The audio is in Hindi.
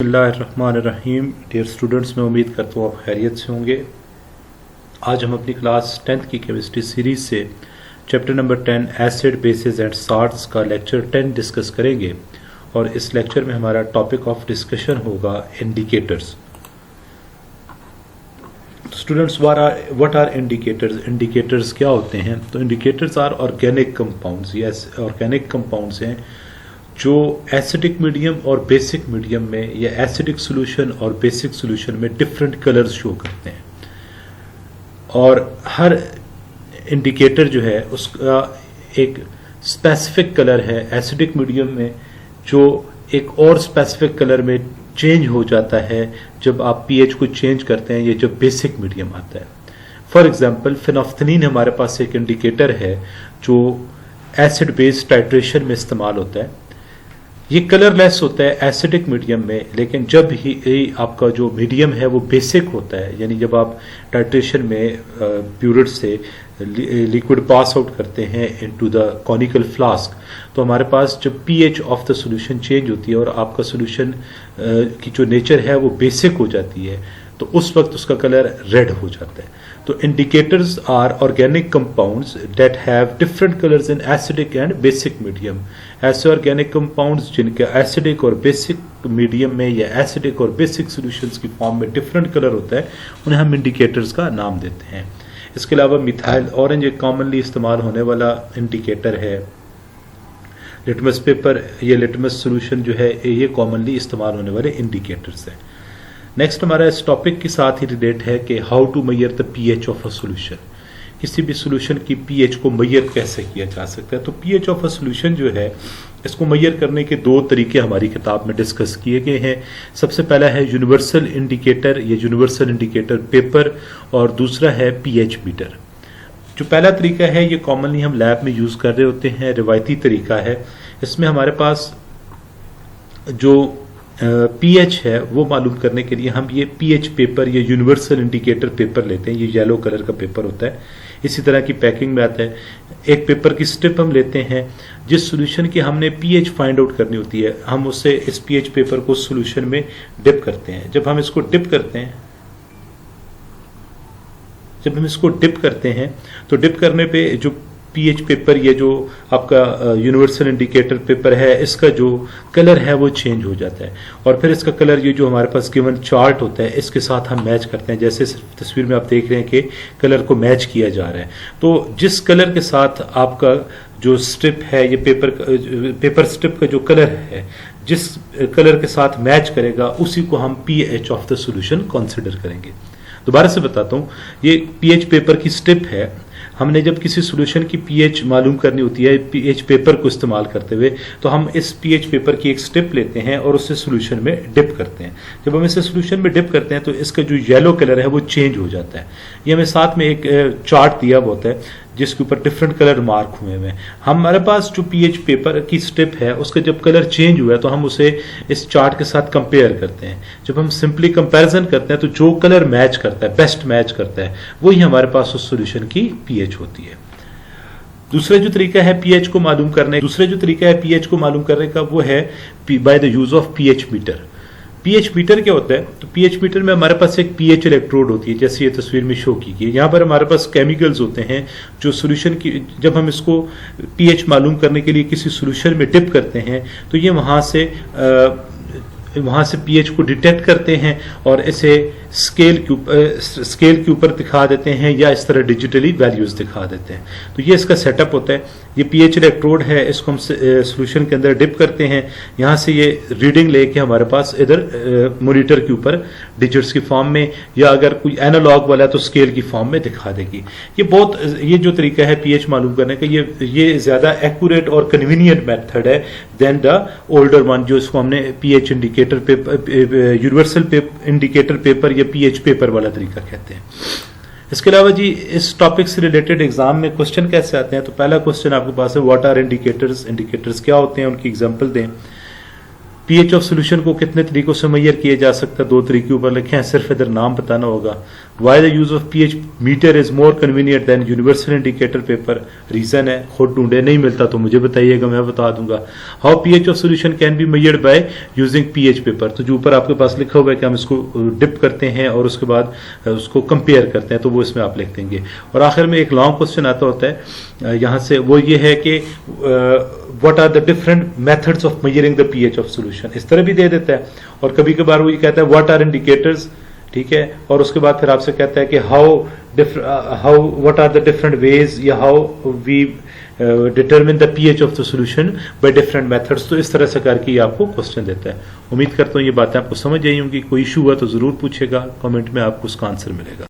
बिस्मिल्लाहिर्रहमानिर्रहीम। डियर स्टूडेंट्स, मैं उम्मीद करता हूँ आप खैरियत से होंगे। आज हम अपनी क्लास 10th की केमिस्ट्री सीरीज से chapter number 10 acid bases and salts का लेक्चर 10 डिस्कस करेंगे और इस लेक्चर में हमारा टॉपिक ऑफ डिस्कशन होगा indicators. Students, what are indicators? Indicators क्या होते हैं? तो इंडिकेटर्स आर ऑर्गेनिक कंपाउंड्स। ये ऑर्गेनिक कंपाउंड्स हैं जो एसिडिक मीडियम और बेसिक मीडियम में या एसिडिक सॉल्यूशन और बेसिक सॉल्यूशन में डिफरेंट कलर्स शो करते हैं। और हर इंडिकेटर जो है उसका एक स्पेसिफिक कलर है एसिडिक मीडियम में, जो एक और स्पेसिफिक कलर में चेंज हो जाता है जब आप पीएच को चेंज करते हैं या जब बेसिक मीडियम आता है। फॉर एग्जांपल, फेनोल्फथालीन हमारे पास एक इंडिकेटर है जो एसिड बेस टाइट्रेशन में इस्तेमाल होता है। ये कलरलेस होता है एसिडिक मीडियम में, लेकिन जब ही आपका जो मीडियम है वो बेसिक होता है, यानी जब आप टाइट्रेशन में प्यूरिट से लिक्विड पास आउट करते हैं इनटू द कॉनिकल फ्लास्क, तो हमारे पास जब pH of the solution change होती है और आपका सॉल्यूशन की जो नेचर है वो बेसिक हो जाती है, तो उस वक्त उसका कलर रेड हो जाता है। तो indicators are organic compounds that have different colours in acidic and basic medium. ऐसे ऑर्गेनिक कंपाउंड्स जिनके एसिडिक और बेसिक मीडियम में या एसिडिक और बेसिक सॉल्यूशंस की फॉर्म में डिफरेंट कलर होता है, उन्हें हम इंडिकेटर्स का नाम देते हैं। इसके अलावा मिथाइल ऑरेंज एक कॉमनली इस्तेमाल होने वाला इंडिकेटर है। लिटमस पेपर या लिटमस सॉल्यूशन जो है ये कॉमनली इस्तेमाल होने वाले इंडिकेटर्स हैं। नेक्स्ट हमारा इस टॉपिक के साथ ही रिलेट है कि how to measure the pH of a solution. किसी भी सॉल्यूशन की पीएच को मेजर कैसे किया जा सकता है? तो पीएच ऑफ अ सॉल्यूशन जो है इसको मेजर करने के दो तरीके हमारी किताब में डिस्कस किए गए हैं। सबसे पहला है यूनिवर्सल इंडिकेटर या यूनिवर्सल इंडिकेटर पेपर, और दूसरा है पीएच मीटर। जो पहला तरीका है ये कॉमनली हम लैब में यूज कर रहे होते हैं, रिवायती तरीका है। इसमें हमारे पास जो पीएच है वो मालूम करने के लिए हम ये पीएच पेपर या यूनिवर्सल इंडिकेटर पेपर लेते हैं। ये येलो कलर का पेपर होता है, इसी तरह की पैकिंग में आता है। एक पेपर की स्ट्रिप हम लेते हैं, जिस सॉल्यूशन की हमने पीएच फाइंड आउट करनी होती है हम उससे इस पीएच पेपर को सॉल्यूशन में डिप करते हैं। जब हम इसको डिप करते हैं तो डिप करने पे जो पीएच पेपर, ये जो आपका यूनिवर्सल इंडिकेटर पेपर है, इसका जो कलर है वो चेंज हो जाता है और फिर इसका कलर ये जो हमारे पास गिवन चार्ट होता है इसके साथ हम मैच करते हैं। जैसे तस्वीर में आप देख रहे हैं कि कलर को मैच किया जा रहा है। तो जिस कलर के साथ आपका जो स्ट्रिप है, ये पेपर स्ट्रिप का जो कलर है जिस कलर के साथ मैच करेगा उसी को हम pH of the solution consider करेंगे। दोबारा से बताता हूँ, ये पीएच पेपर की स्ट्रिप है। हमने जब किसी सॉल्यूशन की पीएच मालूम करनी होती है पीएच पेपर को इस्तेमाल करते हुए, तो हम इस पीएच पेपर की एक स्ट्रिप लेते हैं और उसे सॉल्यूशन में डिप करते हैं। जब हम इसे सॉल्यूशन में डिप करते हैं तो इसका जो येलो कलर है वो चेंज हो जाता है। ये हमें साथ में एक चार्ट दिया हुआ होता है जिसके ऊपर डिफरेंट कलर मार्क हुए हैं। हमारे पास जो पीएच पेपर की स्ट्रिप है उसका जब कलर चेंज हुआ है तो हम उसे इस चार्ट के साथ कंपेयर करते हैं। जब हम सिंपली कंपैरिजन करते हैं तो जो कलर मैच करता है, बेस्ट मैच करता है, वही हमारे पास उस सॉल्यूशन की पीएच होती है। दूसरा जो तरीका है पीएच को मालूम करने का वो है by the use of pH metre. PH meter क्या होता है? तो पीएच मीटर में हमारे पास एक पीएच इलेक्ट्रोड होती है, जैसे ये तस्वीर में शो की गई। यहाँ पर हमारे पास केमिकल्स होते हैं जो सॉल्यूशन की, जब हम इसको पीएच मालूम करने के लिए किसी सॉल्यूशन में डिप करते हैं तो ये वहाँ से पीएच को डिटेक्ट करते हैं और इसे स्केल के ऊपर दिखा देते हैं या इस तरह डिजिटली वैल्यूज दिखा देते हैं। तो ये इसका सेटअप होता है। ये पीएच इलेक्ट्रोड है, इसको हम सॉल्यूशन के अंदर डिप करते हैं। यहाँ से ये रीडिंग लेके हमारे पास इधर मॉनिटर के ऊपर डिजिट्स की फॉर्म में, या अगर कोई एनालॉग वाला है तो स्केल की फॉर्म में दिखा देगी। ये जो तरीका है पीएच मालूम करने का, ये ज्यादा एक्यूरेट और कन्वीनियंट मेथड है देन द ओल्डर वन, जो इसको हमने pH indicator paper, universal indicator paper या पीएच पेपर वाला तरीका कहते हैं। इसके अलावा जी इस टॉपिक से रिलेटेड एग्जाम में क्वेश्चन कैसे आते हैं? तो पहला क्वेश्चन आपके पास है व्हाट आर इंडिकेटर्स। इंडिकेटर्स क्या होते हैं, उनकी एग्जांपल दें। पीएच ऑफ सोल्यूशन को कितने तरीकों से मैयर किया जा सकता है, 2 तरीके ऊपर लिखे हैं, सिर्फ इधर नाम बताना होगा। Why the use of pH meter is more convenient than universal indicator paper, reason है खुद ढूंढे, नहीं मिलता तो मुझे बताइएगा, मैं बता दूंगा। How pH of solution can be measured by using pH paper, तो जो ऊपर आपके पास लिखा हुआ है कि हम इसको डिप करते हैं और उसके बाद उसको कंपेयर करते हैं, तो वो इसमें आप लिख देंगे। और आखिर में एक लॉन्ग क्वेश्चन आता होता है यहां से, वो ये है कि what are the different methods of measuring the pH of solution, इस तरह भी दे देता है। और कभी कभार वो ये कहता है व्हाट आर इंडिकेटर्स, ठीक है, और उसके बाद फिर आपसे कहता है कि how what are the different ways या how we determine the pH of the solution by different methods. तो इस तरह से करके आपको क्वेश्चन देता है। उम्मीद करता हूं ये बातें आपको समझ आई होंगी। कोई इशू हुआ तो जरूर पूछेगा, कमेंट में आपको उसका आंसर मिलेगा।